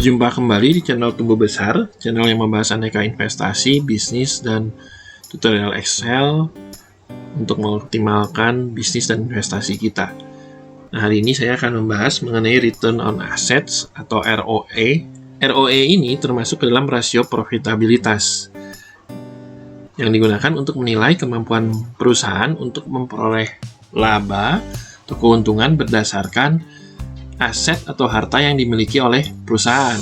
Berjumpa kembali di channel Tumbuh Besar, channel yang membahas aneka investasi, bisnis, dan tutorial Excel untuk mengoptimalkan bisnis dan investasi kita. Nah, hari ini saya akan membahas mengenai Return on Assets atau ROE. ROE ini termasuk ke dalam rasio profitabilitas yang digunakan untuk menilai kemampuan perusahaan untuk memperoleh laba atau keuntungan berdasarkan aset atau harta yang dimiliki oleh perusahaan.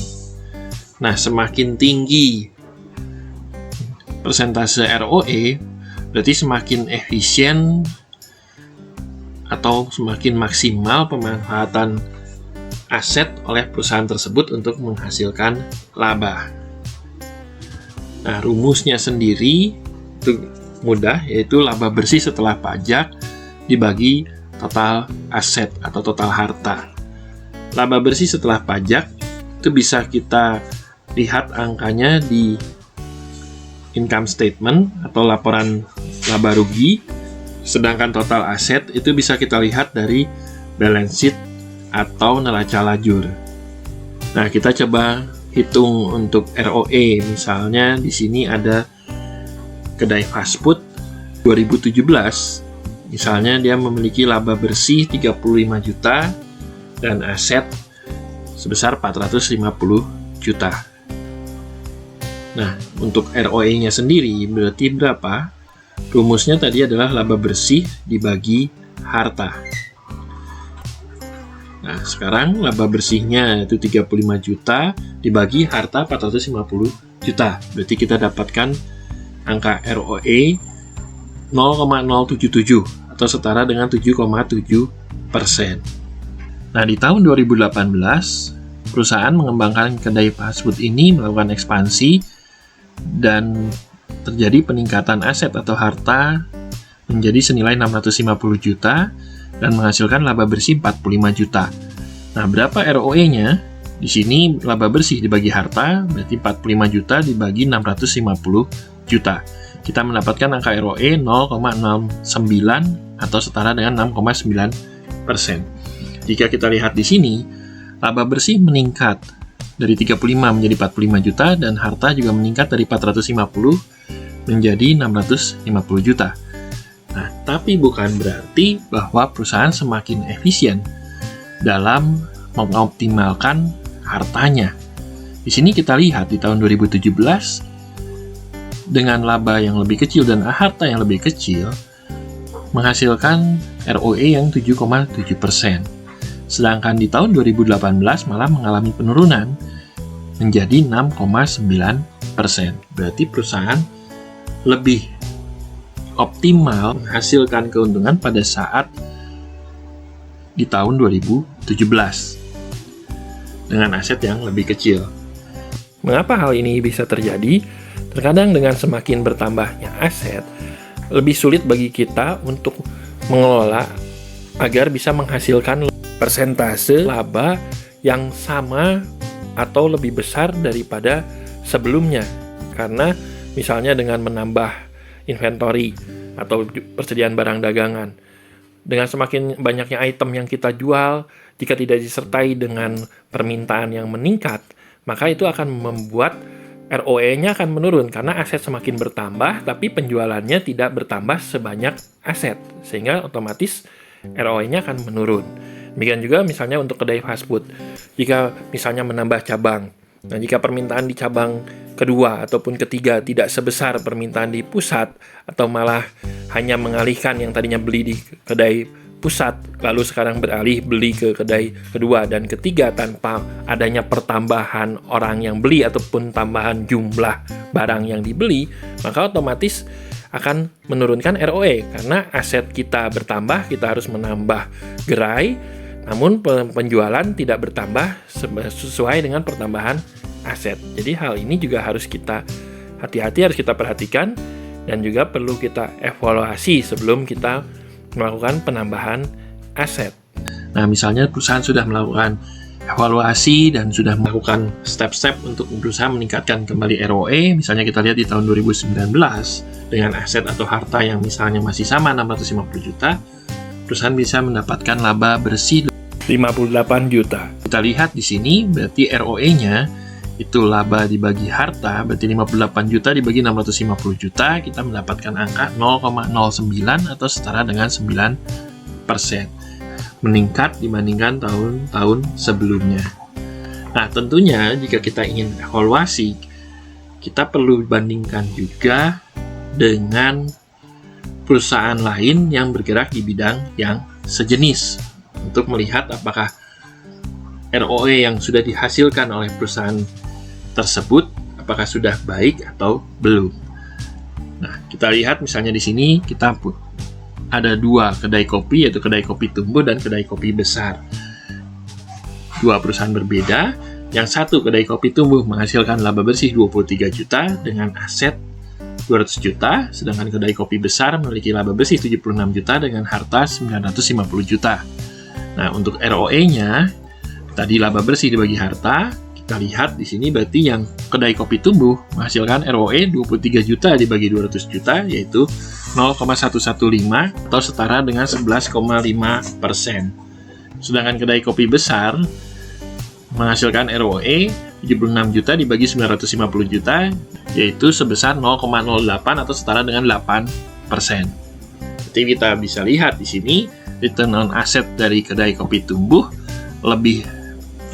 Nah, semakin tinggi persentase ROE, berarti semakin efisien atau semakin maksimal pemanfaatan aset oleh perusahaan tersebut untuk menghasilkan laba. Nah, rumusnya sendiri itu mudah, yaitu laba bersih setelah pajak dibagi total aset atau total harta. Laba bersih setelah pajak itu bisa kita lihat angkanya di income statement atau laporan laba rugi, sedangkan total aset itu bisa kita lihat dari balance sheet atau neraca lajur. Nah, kita coba hitung untuk ROE. Misalnya di sini ada kedai fast food 2017. Misalnya dia memiliki laba bersih 35 juta dan aset sebesar 450 juta. Nah, untuk ROE-nya sendiri berarti berapa? Rumusnya tadi adalah laba bersih dibagi harta. Nah, sekarang laba bersihnya itu 35 juta dibagi harta 450 juta. Berarti kita dapatkan angka ROE 0,077 atau setara dengan 7,7%. Nah, di tahun 2018, perusahaan mengembangkan kedai fast food ini melakukan ekspansi dan terjadi peningkatan aset atau harta menjadi senilai 650 juta dan menghasilkan laba bersih 45 juta. Nah, berapa ROE-nya? Di sini laba bersih dibagi harta, berarti 45 juta dibagi 650 juta. Kita mendapatkan angka ROE 0,69 atau setara dengan 6,9%. Jika kita lihat di sini, laba bersih meningkat dari 35 menjadi 45 juta dan harta juga meningkat dari 450 menjadi 650 juta. Nah, tapi bukan berarti bahwa perusahaan semakin efisien dalam mengoptimalkan hartanya. Di sini kita lihat di tahun 2017 dengan laba yang lebih kecil dan harta yang lebih kecil menghasilkan ROE yang 7,7%. Sedangkan di tahun 2018 malah mengalami penurunan menjadi 6,9%. Berarti perusahaan lebih optimal menghasilkan keuntungan pada saat di tahun 2017 dengan aset yang lebih kecil. Mengapa hal ini bisa terjadi? Terkadang dengan semakin bertambahnya aset, lebih sulit bagi kita untuk mengelola agar bisa menghasilkan persentase laba yang sama atau lebih besar daripada sebelumnya. Karena misalnya dengan menambah inventory atau persediaan barang dagangan, dengan semakin banyaknya item yang kita jual, jika tidak disertai dengan permintaan yang meningkat, maka itu akan membuat ROE-nya akan menurun karena aset semakin bertambah tapi penjualannya tidak bertambah sebanyak aset, sehingga otomatis ROE-nya akan menurun. Demikian juga misalnya untuk kedai fast food. Jika misalnya menambah cabang, nah jika permintaan di cabang kedua ataupun ketiga tidak sebesar permintaan di pusat, atau malah hanya mengalihkan yang tadinya beli di kedai pusat, lalu sekarang beralih beli ke kedai kedua dan ketiga tanpa adanya pertambahan orang yang beli ataupun tambahan jumlah barang yang dibeli, maka otomatis akan menurunkan ROE karena aset kita bertambah, kita harus menambah gerai, namun penjualan tidak bertambah sesuai dengan pertambahan aset. Jadi hal ini juga harus kita hati-hati, harus kita perhatikan dan juga perlu kita evaluasi sebelum kita melakukan penambahan aset. Nah, misalnya perusahaan sudah melakukan evaluasi dan sudah melakukan step-step untuk berusaha meningkatkan kembali ROE. Misalnya kita lihat di tahun 2019 dengan aset atau harta yang misalnya masih sama 650 juta, perusahaan bisa mendapatkan laba bersih 58 juta. Kita lihat di sini berarti ROE-nya itu laba dibagi harta, berarti 58 juta dibagi 650 juta, kita mendapatkan angka 0,09 atau setara dengan 9%. Meningkat dibandingkan tahun-tahun sebelumnya. Nah, tentunya jika kita ingin evaluasi, kita perlu bandingkan juga dengan perusahaan lain yang bergerak di bidang yang sejenis untuk melihat apakah ROE yang sudah dihasilkan oleh perusahaan tersebut apakah sudah baik atau belum. Nah, kita lihat misalnya di sini kita ada dua kedai kopi, yaitu kedai kopi tumbuh dan kedai kopi besar. Dua perusahaan berbeda. Yang satu, kedai kopi tumbuh, menghasilkan laba bersih 23 juta dengan aset 200 juta, sedangkan kedai kopi besar memiliki laba bersih 76 juta dengan harta 950 juta. Nah, untuk ROE-nya, tadi laba bersih dibagi harta, kita lihat di sini berarti yang kedai kopi tumbuh menghasilkan ROE 23 juta dibagi 200 juta, yaitu 0,115 atau setara dengan 11,5%. Sedangkan kedai kopi besar menghasilkan ROE 76 juta dibagi 950 juta, yaitu sebesar 0,08 atau setara dengan 8%. Jadi kita bisa lihat di sini, return on asset dari kedai kopi tumbuh lebih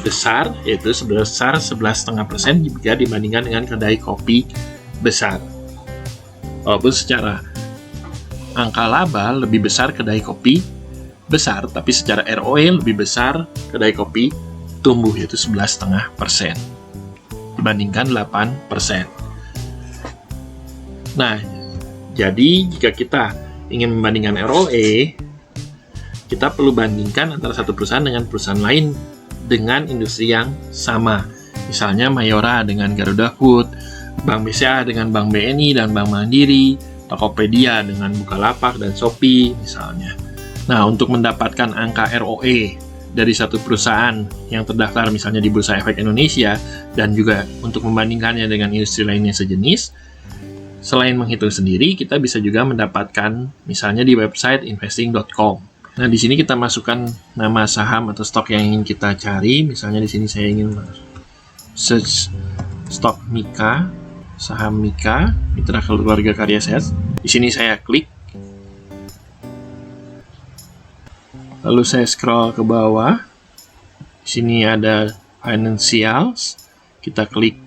besar, yaitu sebesar 11,5% jika dibandingkan dengan kedai kopi besar. Walaupun secara angka laba lebih besar kedai kopi besar, tapi secara ROE lebih besar kedai kopi tumbuh, yaitu 11,5% dibandingkan 8%. Nah, jadi jika kita ingin membandingkan ROE, kita perlu bandingkan antara satu perusahaan dengan perusahaan lain dengan industri yang sama. Misalnya Mayora dengan Garuda Food, Bank BCA dengan Bank BNI dan Bank Mandiri, Tokopedia dengan Bukalapak dan Shopee misalnya. Nah, untuk mendapatkan angka ROE dari satu perusahaan yang terdaftar misalnya di Bursa Efek Indonesia dan juga untuk membandingkannya dengan industri lainnya sejenis, selain menghitung sendiri, kita bisa juga mendapatkan misalnya di website investing.com. Nah, di sini kita masukkan nama saham atau stok yang ingin kita cari. Misalnya di sini saya ingin search stok Mika, saham Mika, Mitra Keluarga Karya Sehat. Di sini saya klik. Lalu saya scroll ke bawah. Di sini ada financials. Kita klik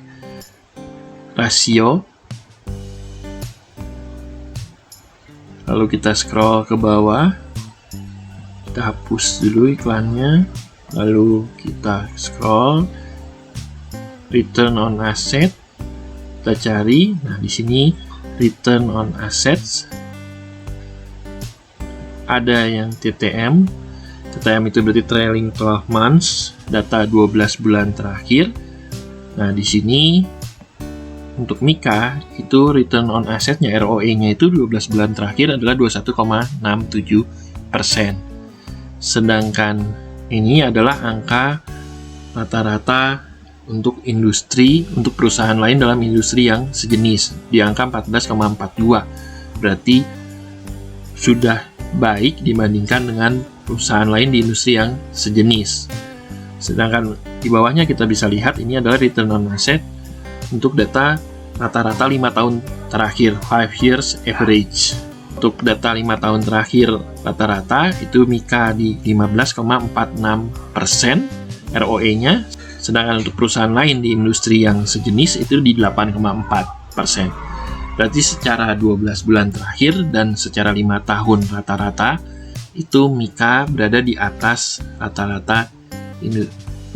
rasio. Lalu kita scroll ke bawah. Kita hapus dulu iklannya. Lalu kita scroll return on asset. Kita cari. Nah, di sini return on assets. Ada yang TTM. TTM itu berarti trailing 12 months, data 12 bulan terakhir. Nah, di sini untuk Mika itu return on asset-nya, ROE-nya itu 12 bulan terakhir adalah 21,67%. Sedangkan ini adalah angka rata-rata untuk industri, untuk perusahaan lain dalam industri yang sejenis, di angka 14,42. Berarti sudah baik dibandingkan dengan perusahaan lain di industri yang sejenis. Sedangkan di bawahnya kita bisa lihat ini adalah return on asset untuk data rata-rata 5 tahun terakhir, 5 years average. Untuk data 5 tahun terakhir rata-rata itu Mika di 15,46% ROE-nya, sedangkan untuk perusahaan lain di industri yang sejenis itu di 8,4%. Berarti secara 12 bulan terakhir dan secara 5 tahun rata-rata itu Mika berada di atas rata-rata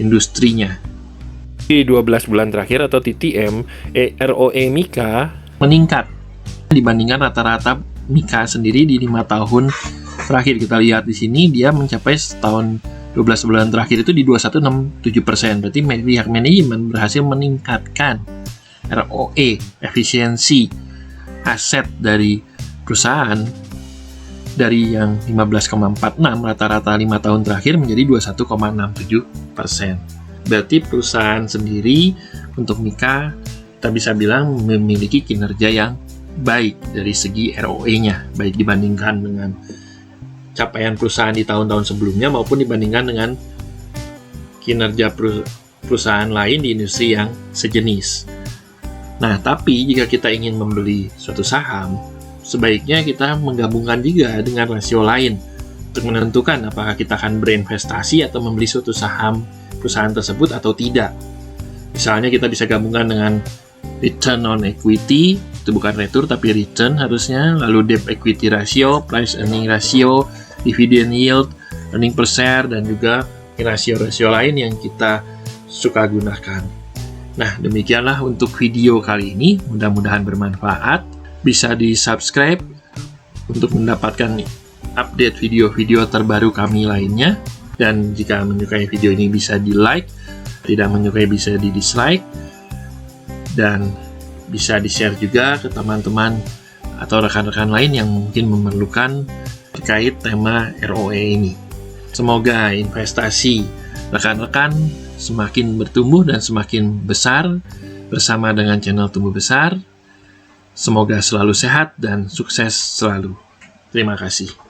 industrinya. Di 12 bulan terakhir atau TTM, ROE Mika meningkat dibandingkan rata-rata Mika sendiri di 5 tahun terakhir. Kita lihat di sini dia mencapai setahun 12 bulan terakhir itu di 21,67%. Berarti pihak manajemen berhasil meningkatkan ROE, efisiensi aset dari perusahaan dari yang 15,46 rata-rata 5 tahun terakhir menjadi 21,67%. Berarti perusahaan sendiri untuk Mika kita bisa bilang memiliki kinerja yang baik dari segi ROE-nya, baik dibandingkan dengan capaian perusahaan di tahun-tahun sebelumnya maupun dibandingkan dengan kinerja perusahaan lain di industri yang sejenis. Nah, tapi jika kita ingin membeli suatu saham, sebaiknya kita menggabungkan juga dengan rasio lain untuk menentukan apakah kita akan berinvestasi atau membeli suatu saham perusahaan tersebut atau tidak. Misalnya kita bisa gabungkan dengan return on equity, itu bukan return tapi return harusnya, lalu debt equity ratio, price earning ratio, dividend yield, earning per share, dan juga rasio-rasio lain yang kita suka gunakan. Nah, demikianlah untuk video kali ini. Mudah-mudahan bermanfaat. Bisa di-subscribe untuk mendapatkan update video-video terbaru kami lainnya. Dan jika menyukai video ini bisa di-like, tidak menyukai bisa di-dislike. Dan bisa di-share juga ke teman-teman atau rekan-rekan lain yang mungkin memerlukan terkait tema ROE ini. Semoga investasi rekan-rekan semakin bertumbuh dan semakin besar bersama dengan channel Tumbuh Besar. Semoga selalu sehat dan sukses selalu. Terima kasih.